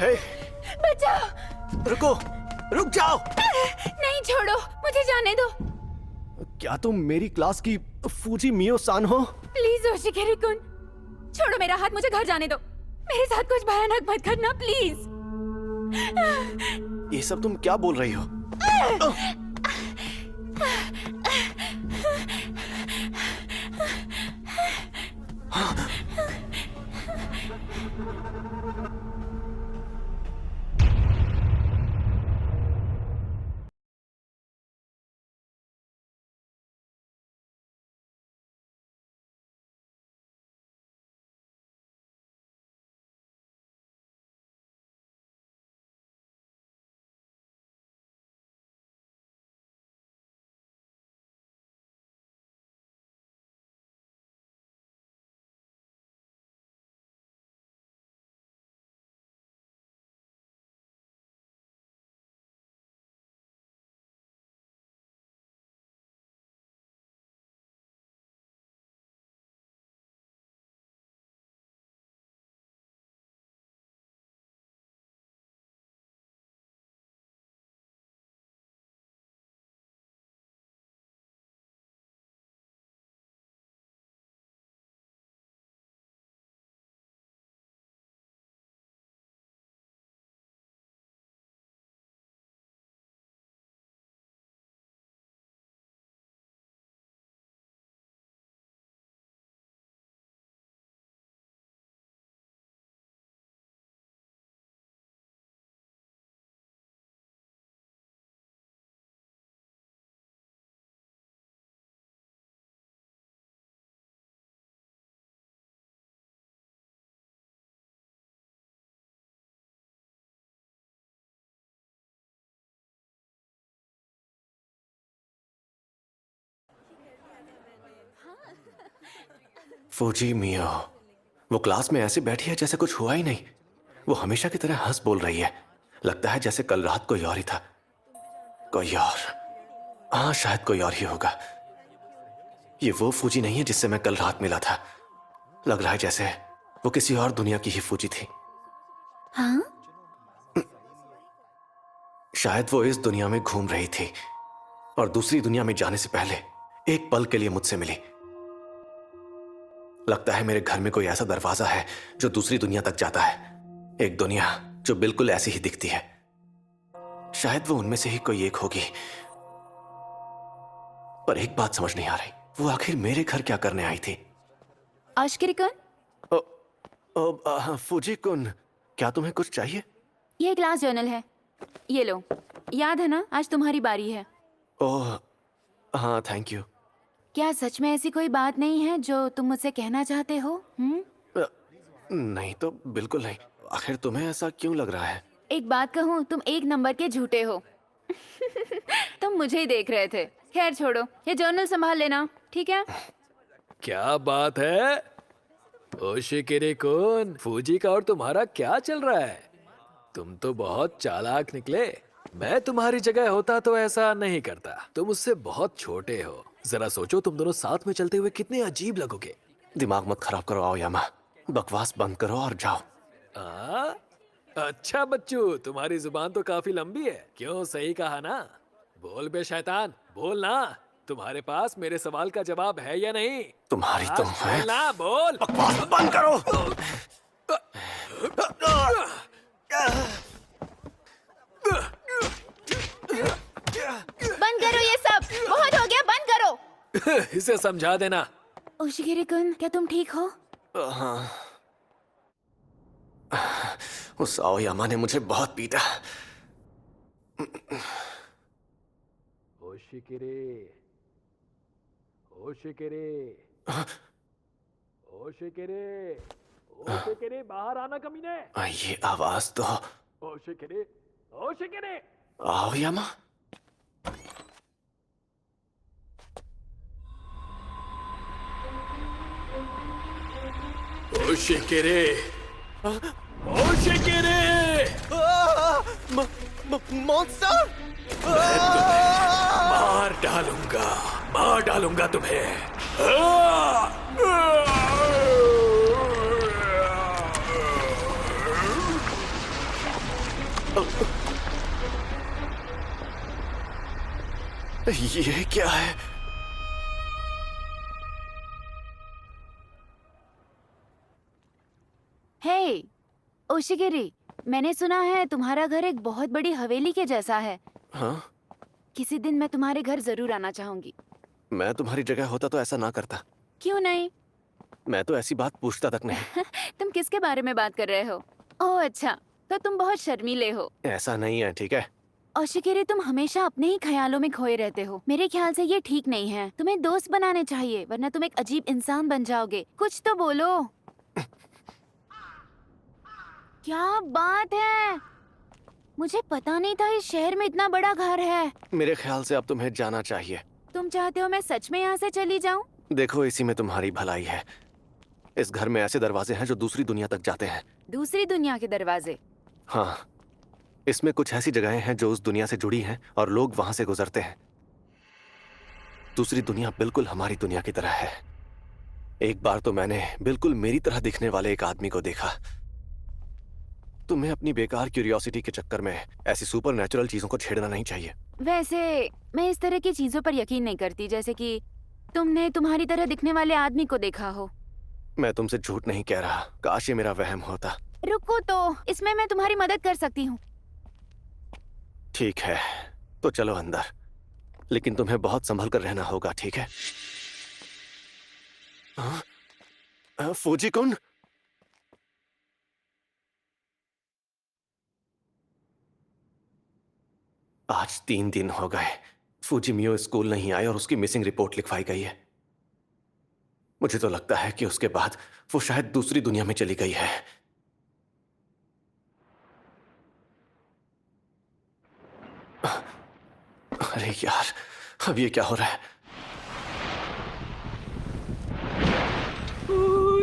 हे, बचाओ। रुको, रुक जाओ। नहीं, छोड़ो, मुझे जाने दो। क्या तुम मेरी क्लास की फूजी मियो सान हो? प्लीज ओशिकेरी-कुन, छोड़ो मेरा हाथ, मुझे घर जाने दो। मेरे साथ कुछ भयानक मत करना प्लीज। ये सब तुम क्या बोल रही हो? फूजी मियो, वो क्लास में ऐसे बैठी है जैसे कुछ हुआ ही नहीं। वो हमेशा की तरह हंस बोल रही है। लगता है जैसे कल रात कोई और ही था। कोई और, हाँ शायद कोई और ही होगा। ये वो फूजी नहीं है जिससे मैं कल रात मिला था। लग रहा है जैसे वो किसी और दुनिया की ही फूजी थी। हाँ? शायद वो इस दुनिया में घूम रही थी और दूसरी दुनिया में जाने से पहले एक पल के लिए मुझसे मिली। लगता है मेरे घर में कोई ऐसा दरवाजा है जो दूसरी दुनिया तक जाता है। एक दुनिया जो बिल्कुल ऐसी ही दिखती है। शायद वो उनमें से ही कोई एक होगी। पर एक बात समझ नहीं आ रही, वो आखिर मेरे घर क्या करने आई थी? ओशिकेरी-कुन, फूजी कुन, क्या तुम्हें कुछ चाहिए? ये क्लास जर्नल है, ये लो। याद है ना, आज तुम्हारी बारी है। ओह हाँ, थैंक यू। क्या सच में ऐसी कोई बात नहीं है जो तुम मुझसे कहना चाहते हो? नहीं तो बिल्कुल नहीं। आखिर तुम्हें ऐसा क्यों लग रहा है? एक बात कहूँ, तुम एक नंबर के झूठे हो। तुम मुझे ही देख रहे थे। खैर छोड़ो, ये जर्नल संभाल लेना, ठीक है? क्या बात है ओशिकेरी-कुन, फूजी का और तुम्हारा क्या चल रहा है? तुम तो बहुत चालाक निकले। मैं तुम्हारी जगह होता तो ऐसा नहीं करता। तुम मुझसे बहुत छोटे हो। जरा सोचो, तुम दोनों साथ में चलते हुए कितने अजीब लगोगे। दिमाग मत खराब करो आओयामा। बकवास बंद करो और जाओ। अच्छा बच्चू, तुम्हारी जुबान तो काफी लंबी है। क्यों, सही कहा ना? बोल बे शैतान, बोल ना। तुम्हारे पास मेरे सवाल का जवाब है या नहीं? तुम्हारी तुम है। बोल ना, बोल। बकवास बंद करो। बंद करो ये सब, बहुत हो गया, बंद करो। इसे समझा देना। ओशिकेरी-कुन, क्या तुम ठीक हो? हाँ, उस आओयामा ने मुझे बहुत पीटा। ओशिकेरे, ओशिकेरे, ओशिकेरे, ओशिकेरे, बाहर आना कमीने। ये आवाज तो ओशिकेरे, ओशिकेरे। आओयामा। ओशिकेरे, ओशिकेरे। मॉन्स्टर! मार डालूंगा, मार डालूंगा तुम्हें। ये क्या है? हे ओशिगिरी, मैंने सुना है तुम्हारा घर एक बहुत बड़ी हवेली के जैसा है। हाँ, किसी दिन मैं तुम्हारे घर जरूर आना चाहूंगी। मैं तुम्हारी जगह होता तो ऐसा ना करता। क्यों नहीं? मैं तो ऐसी बात पूछता तक नहीं। तुम किसके बारे में बात कर रहे हो? ओह अच्छा, तो तुम बहुत शर्मीले हो। ऐसा नहीं है, ठीक है? ओशिगिरी, तुम हमेशा अपने ही ख्यालों में खोए रहते हो। मेरे ख्याल से ये ठीक नहीं है। तुम्हें दोस्त बनाने चाहिए, वरना तुम एक अजीब इंसान बन जाओगे। कुछ तो बोलो। क्या बात है? मुझे पता नहीं था इस शहर में इतना बड़ा घर है। मेरे ख्याल से अब तुम्हें जाना चाहिए। तुम चाहते हो मैं सच में यहाँ से चली जाऊँ? देखो, इसी में तुम्हारी भलाई है। इस घर में ऐसे दरवाजे हैं जो दूसरी दुनिया तक जाते हैं। दूसरी दुनिया के दरवाजे? हाँ, इसमें कुछ ऐसी जगहें हैं जो उस दुनिया से जुड़ी हैं और लोग वहां से गुजरते हैं। दूसरी दुनिया बिल्कुल हमारी दुनिया की तरह है। एक बार तो मैंने बिल्कुल मेरी तरह दिखने वाले एक आदमी को देखा। तुम्हें अपनी बेकार क्यूरियोसिटी के चक्कर में ऐसी सुपर नेचुरल चीजों को छेड़ना नहीं चाहिए। वैसे मैं इस तरह की चीजों पर यकीन नहीं करती, जैसे कि तुमने तुम्हारी तरह दिखने वाले आदमी को देखा हो। मैं तुमसे झूठ नहीं कह रहा, काश ये मेरा वहम होता। रुको तो, इसमें मैं तुम्हारी मदद कर सकती हूँ। ठीक है, तो चलो अंदर, लेकिन तुम्हें बहुत संभल कर रहना होगा, ठीक है? फूजी कुंड। आज 3 दिन हो गए फूजी मियो स्कूल नहीं आए और उसकी मिसिंग रिपोर्ट लिखवाई गई है। मुझे तो लगता है कि उसके बाद वो शायद दूसरी दुनिया में चली गई है। अरे यार, अब ये क्या हो रहा है?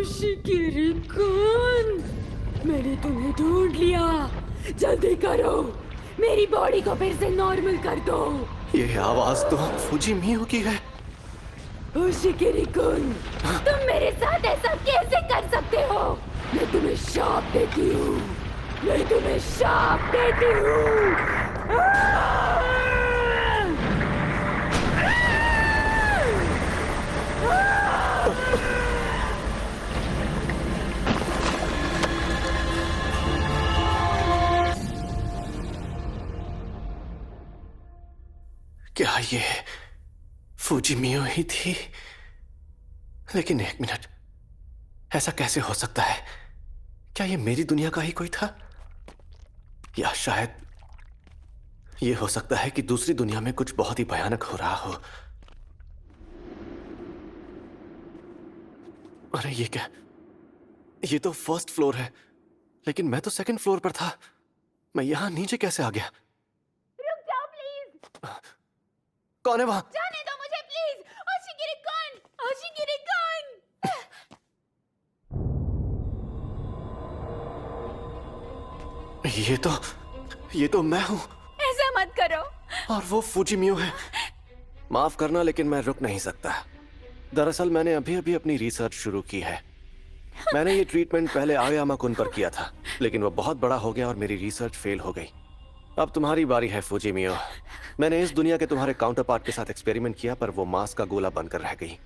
शिकिरी-कुन, मैंने तुम्हें ढूंढ लिया। जल्दी करो, मेरी बॉडी को फिर से नॉर्मल कर दो। ये आवाज तो फूजी मियो की है। शिकिरी-कुन, तुम मेरे साथ ऐसा कैसे कर सकते हो? मैं तुम्हें श्राप देती हूँ। मैं तुम्हें श्राप देती हूँ। क्या ये फूजी मियो ही थी? लेकिन एक मिनट, ऐसा कैसे हो सकता है? क्या ये मेरी दुनिया का ही कोई था? या शायद ये हो सकता है कि दूसरी दुनिया में कुछ बहुत ही भयानक हो रहा हो। अरे ये क्या? ये तो फर्स्ट फ्लोर है, लेकिन मैं तो सेकंड फ्लोर पर था। मैं यहां नीचे कैसे आ गया? रुक जाओ प्लीज। कौन है वहां? जाने दो मुझे प्लीज। ओशिगिरी-कुन, ओशिगिरी-कुन। ये तो मैं हूं। ऐसा मत करो। और वो फूजिमियो है। माफ करना, लेकिन मैं रुक नहीं सकता। दरअसल मैंने अभी अभी अपनी रिसर्च शुरू की है। मैंने ये ट्रीटमेंट पहले आयामा कुन पर किया था, लेकिन वो बहुत बड़ा हो गया और मेरी रिसर्च फेल हो गई। अब तुम्हारी बारी है फूजिमियो। मैंने इस दुनिया के तुम्हारे काउंटर पार्ट के साथ एक्सपेरिमेंट किया, पर वो मांस का गोला बनकर रह गई।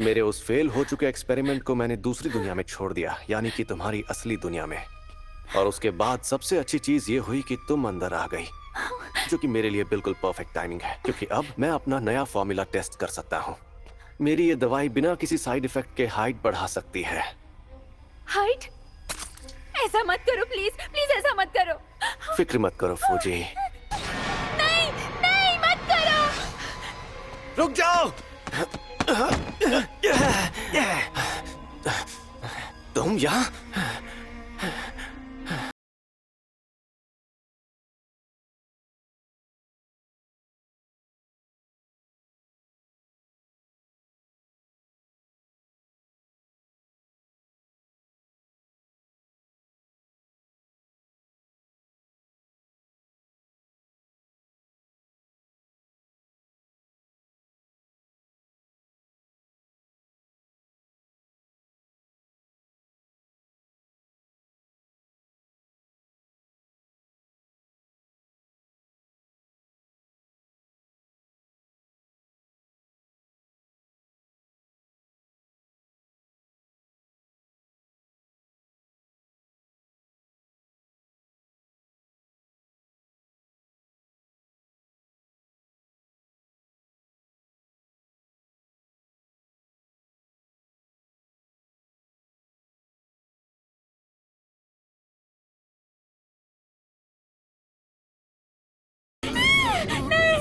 मेरे उस फेल हो चुके एक्सपेरिमेंट को मैंने दूसरी दुनिया में छोड़ दिया, यानी कि तुम्हारी असली दुनिया में। और उसके बाद सबसे अच्छी चीज ये हुई कि तुम अंदर आ गई, जो कि मेरे लिए बिल्कुल परफेक्ट टाइमिंग है, क्योंकि अब मैं अपना नया फॉर्मूला टेस्ट कर सकता हूँ। मेरी ये दवाई बिना किसी साइड इफेक्ट के हाइट बढ़ा सकती है। हाइट? ऐसा मत करो प्लीज, प्लीज ऐसा मत करो। फिक्र मत करो फूजी। नहीं, नहीं मत करो। रुक जाओ। तुम यहाँ?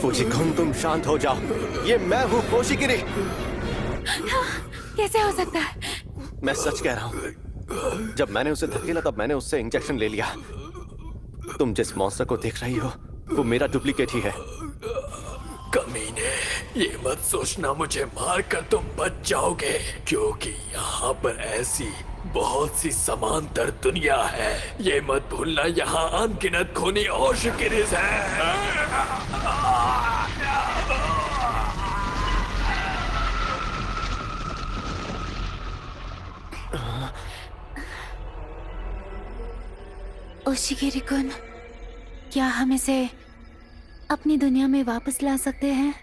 फुजिकुन, तुम शांत हो जाओ। ये मैं हूँ होशिगिरी। कैसे हो सकता है? मैं सच कह रहा हूँ। जब मैंने उसे धकेला तब मैंने उससे इंजेक्शन ले लिया। तुम जिस मॉन्स्टर को देख रही हो वो मेरा डुप्लीकेट ही है। कमीने, ये मत सोचना मुझे मारकर तुम बच जाओगे, क्योंकि यहाँ पर ऐसी बहुत सी समांतर दुनिया है। ये मत भूलना, यहाँ अनगिनत खूनी ओशिगिरीज़ हैं। ओशिगिरी-कुन, क्या हम इसे अपनी दुनिया में वापस ला सकते हैं?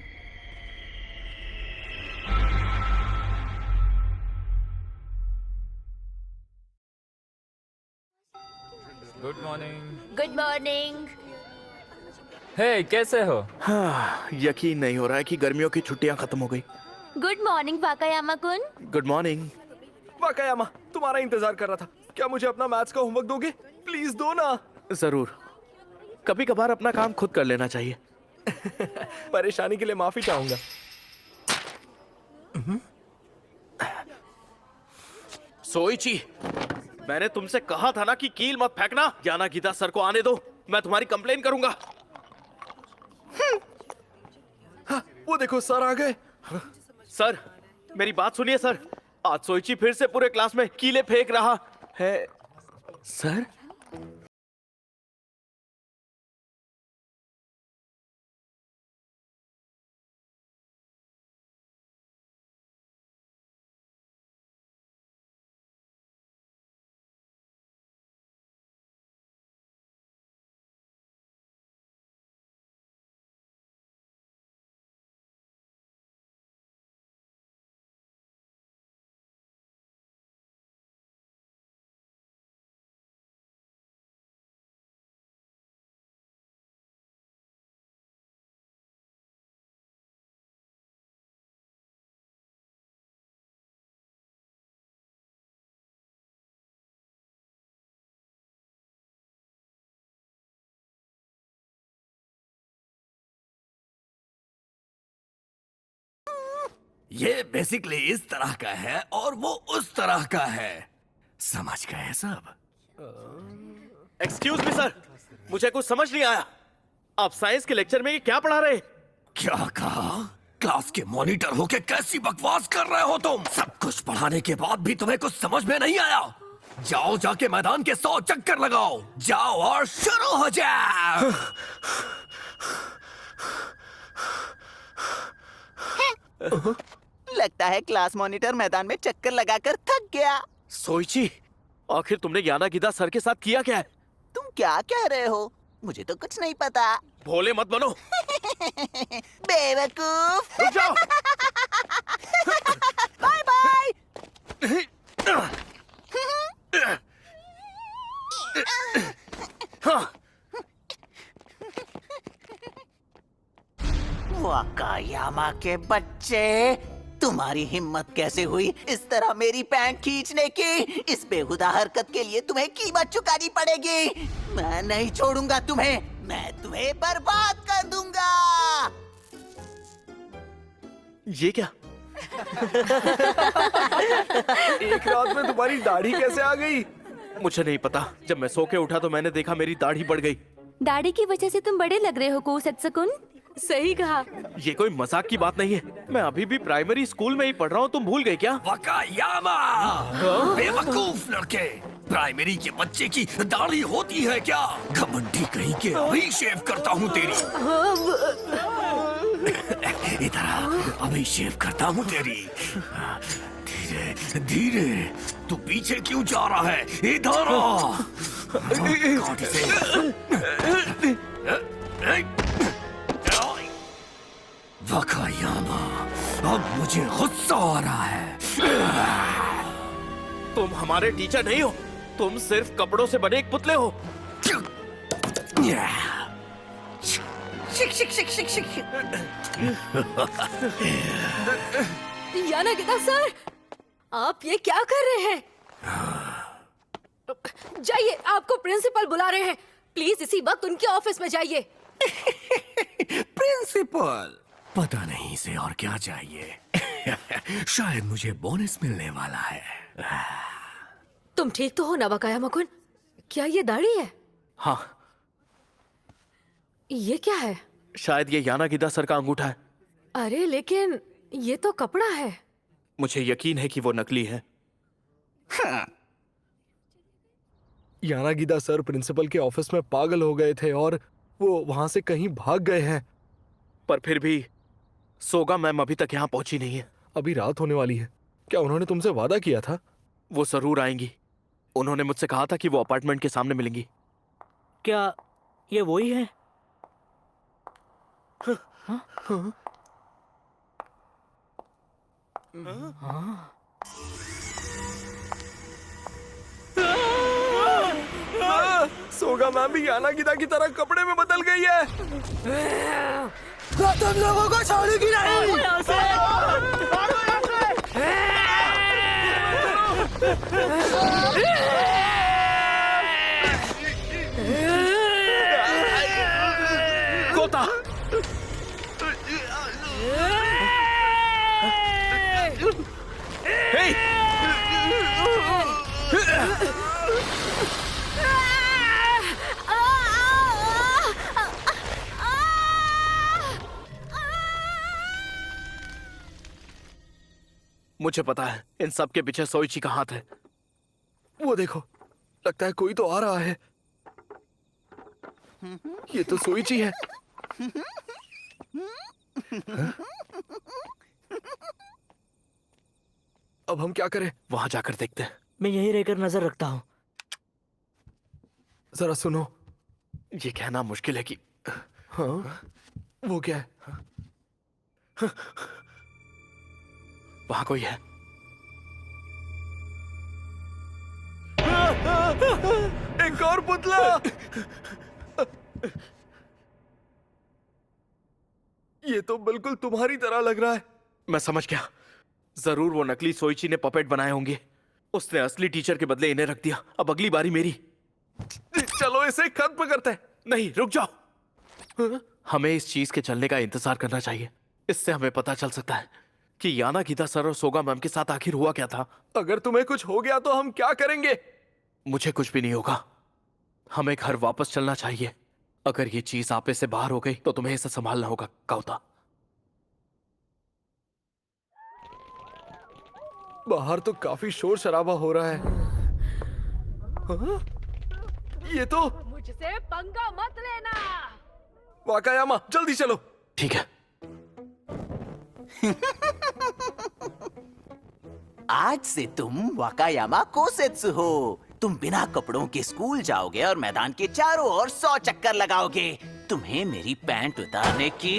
Good morning. Good morning. Hey, कैसे हो? हाँ, यकीन नहीं हो रहा है कि गर्मियों की छुट्टियां खत्म हो गई। Good morning Wakayama kun. Good morning. Wakayama, तुम्हारा इंतजार कर रहा था। क्या मुझे अपना मैथ्स का होमवर्क दोगे? प्लीज दो ना। जरूर, कभी कभार अपना काम खुद कर लेना चाहिए। परेशानी के लिए माफी चाहूंगा। सोइची, मैंने तुमसे कहा था ना कि कील मत फेंकना। यानागिता सर को आने दो, मैं तुम्हारी कंप्लेन करूंगा। हाँ, वो देखो सर आ गए। सर, मेरी बात सुनिए सर। आज सोइची फिर से पूरे क्लास में कीले फेंक रहा है। सर, ये बेसिकली इस तरह का है और वो उस तरह का है। समझ गए सब? एक्सक्यूज मी सर, मुझे कुछ समझ नहीं आया। आप साइंस के लेक्चर में ये क्या पढ़ा रहे? क्या कहा? क्लास के मॉनिटर होके कैसी बकवास कर रहे हो तुम? सब कुछ पढ़ाने के बाद भी तुम्हें कुछ समझ में नहीं आया? जाओ, जाके मैदान के 100 चक्कर लगाओ। जाओ और शुरू हो जाओ। लगता है क्लास मॉनिटर मैदान में चक्कर लगाकर थक गया। सोइची, आखिर तुमने यानागिता सर के साथ किया क्या है? तुम क्या कह रहे हो? मुझे तो कुछ नहीं पता। भोले मत बनो। बेवकूफ। रुक जाओ। Bye bye. हाँ, वाकायामा के बच्चे, तुम्हारी हिम्मत कैसे हुई इस तरह मेरी पैंट खींचने की? इस बेहुदा हरकत के लिए तुम्हें कीमत चुकानी पड़ेगी। मैं नहीं छोड़ूंगा तुम्हें, मैं तुम्हें बर्बाद कर दूंगा। ये क्या? एक रात में तुम्हारी दाढ़ी कैसे आ गई? मुझे नहीं पता। जब मैं सो के उठा तो मैंने देखा मेरी दाढ़ी बढ़ गई। दाढ़ी की वजह से तुम बड़े लग रहे हो कोसत्सुकुन। सही कहा। ये कोई मजाक की बात नहीं है। मैं अभी भी प्राइमरी स्कूल में ही पढ़ रहा हूँ। तुम भूल गए क्या? वाकायामा, बेवकूफ लड़के। प्राइमरी के बच्चे की दाढ़ी होती है क्या? घमंडी कहीं के, अभी शेव करता हूँ तेरी। इधर आ, अभी शेव करता हूँ तेरी। धीरे धीरे। तू पीछे क्यों जा रहा है? इधर आ। काट इसे। वाकायामा, अब मुझे गुस्सा आ रहा है। तुम हमारे टीचर नहीं हो। तुम सिर्फ कपड़ों से बने एक पुतले हो। शिक शिक शिक शिक शिक। यानागिता सर, आप ये क्या कर रहे हैं? जाइए, आपको प्रिंसिपल बुला रहे हैं। प्लीज इसी वक्त उनके ऑफिस में जाइए। प्रिंसिपल, पता नहीं इसे और क्या चाहिए। शायद मुझे बोनस मिलने वाला है। तुम ठीक तो हो ना वाकायामा-कुन? क्या ये दाढ़ी है? हाँ, ये क्या है? शायद ये यानागिदा सर का अंगूठा है। अरे लेकिन ये तो कपड़ा है। मुझे यकीन है कि वो नकली है। यानागिदा सर प्रिंसिपल के ऑफिस में पागल हो गए थे और वो वहां से कहीं भाग गए हैं। पर फिर भी सोगा मैम अभी तक यहाँ पहुंची नहीं है। अभी रात होने वाली है। क्या उन्होंने तुमसे वादा किया था? वो जरूर आएंगी। उन्होंने मुझसे कहा था कि वो अपार्टमेंट के सामने मिलेंगी। क्या ये वही है? सोगा मैम भी यानागिदा की तरह कपड़े में बदल गई है। तुम लोगों को छोड़ूंगी नहीं। गोता! हे! मुझे पता है इन सब के पीछे सोइची का हाथ है। वो देखो, लगता है कोई तो आ रहा है। ये तो सोइची है। अब हम क्या करें? वहां जाकर देखते हैं। मैं यहीं रहकर नजर रखता हूँ। जरा सुनो। ये कहना मुश्किल है कि हाँ, वो क्या है? वहां कोई है। एक और पुतला। ये तो बिल्कुल तुम्हारी तरह लग रहा है। मैं समझ गया। जरूर वो नकली सोइची ने पपेट बनाए होंगे। उसने असली टीचर के बदले इन्हें रख दिया। अब अगली बारी मेरी। चलो इसे खत्म करते हैं। नहीं, रुक जाओ। हमें इस चीज के चलने का इंतजार करना चाहिए। इससे हमें पता चल सकता है कि यानागिदा सर और सोगा मैम के साथ आखिर हुआ क्या था। अगर तुम्हें कुछ हो गया तो हम क्या करेंगे? मुझे कुछ भी नहीं होगा। हमें घर वापस चलना चाहिए। अगर ये चीज आपे से बाहर हो गई तो तुम्हें इसे संभालना होगा, काउता। बाहर तो काफी शोर शराबा हो रहा है। हाँ? ये तो मुझसे पंगा मत लेना। वाकायामा, जल्दी चलो। ठीक है। आज से तुम वाकायामा कोसेत्सु हो। तुम बिना कपड़ों के स्कूल जाओगे और मैदान के चारों ओर 100 चक्कर लगाओगे। तुम्हें मेरी पैंट उतारने की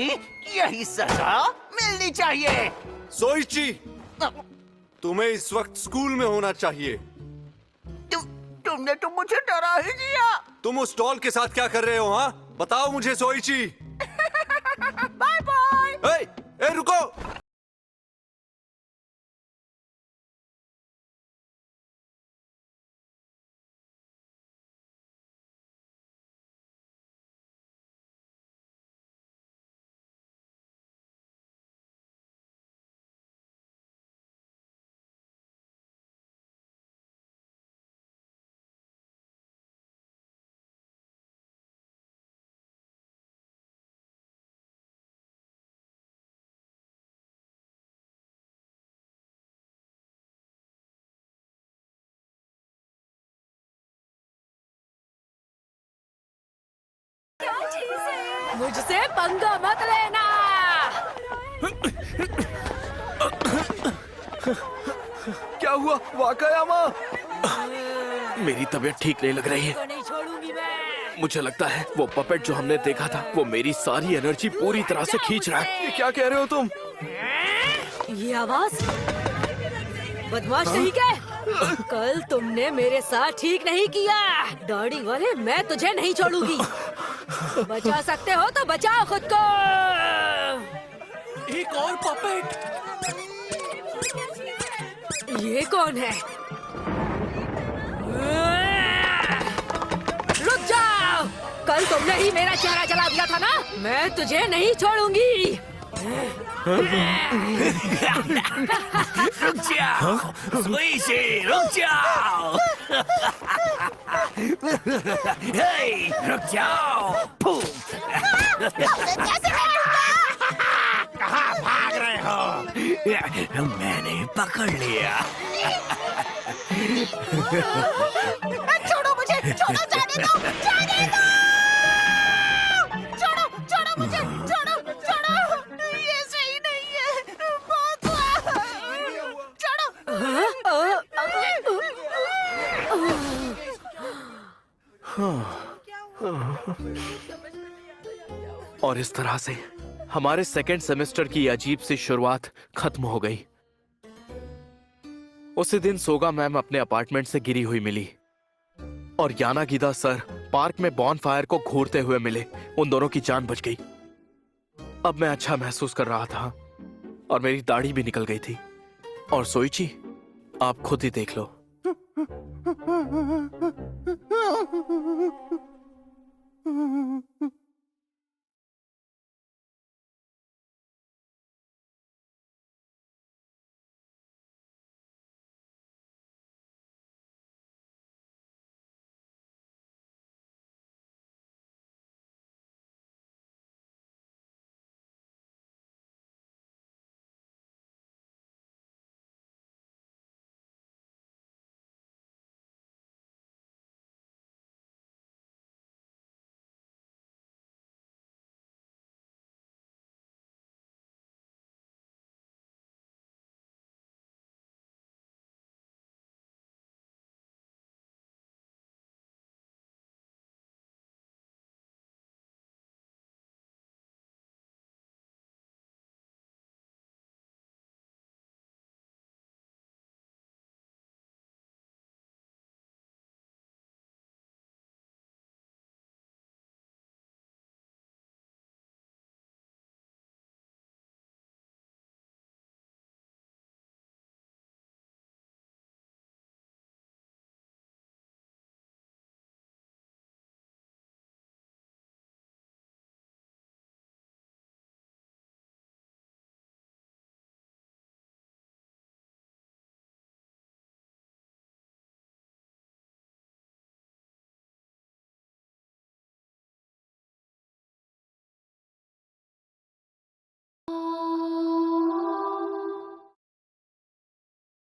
यही सजा मिलनी चाहिए। सोइची, तुम्हें इस वक्त स्कूल में होना चाहिए। तुमने तो मुझे डरा ही दिया। तुम उस डॉल के साथ क्या कर रहे हो? हाँ, बताओ मुझे सोइची। Bye bye. ए, रुको। मुझसे पंगा मत लेना। क्या हुआ वाकायामा? मेरी तबीयत ठीक नहीं लग रही है। नहीं छोड़ूंगी मैं। मुझे लगता है वो पपेट जो हमने देखा था वो मेरी सारी एनर्जी पूरी तरह से खींच रहा है। ये क्या कह रहे हो तुम? ये आवाज बदमाश नहीं क्या? कल तुमने मेरे साथ ठीक नहीं किया। दाढ़ी वाले, मैं तुझे नहीं छोड़ूंगी। बचा सकते हो तो बचाओ खुद को। एक और पपेट। ये कौन है? रुक जाओ। कल तो तुमने ही मेरा चेहरा जला दिया था ना, मैं तुझे नहीं छोड़ूंगी। रुक जाओ, सुइशी, रुक जाओ। हे, रुक जाओ। कहाँ भाग रहे हो? मैंने पकड़ लिया। छोड़ो मुझे, छोड़ो, जाने दो, जाने दो। छोड़ो, छोड़ो मुझे, छोड़ो, छोड़ो। ये सही नहीं है। बहुत छोड़ो। और इस तरह से हमारे सेकेंड सेमेस्टर की अजीब सी शुरुआत खत्म हो गई। उसी दिन सोगा मैम अपने अपार्टमेंट से गिरी हुई मिली और यानागिदा सर पार्क में बॉन फायर को घूरते हुए मिले। उन दोनों की जान बच गई। अब मैं अच्छा महसूस कर रहा था और मेरी दाढ़ी भी निकल गई थी। और सोइची, आप खुद ही देख लो।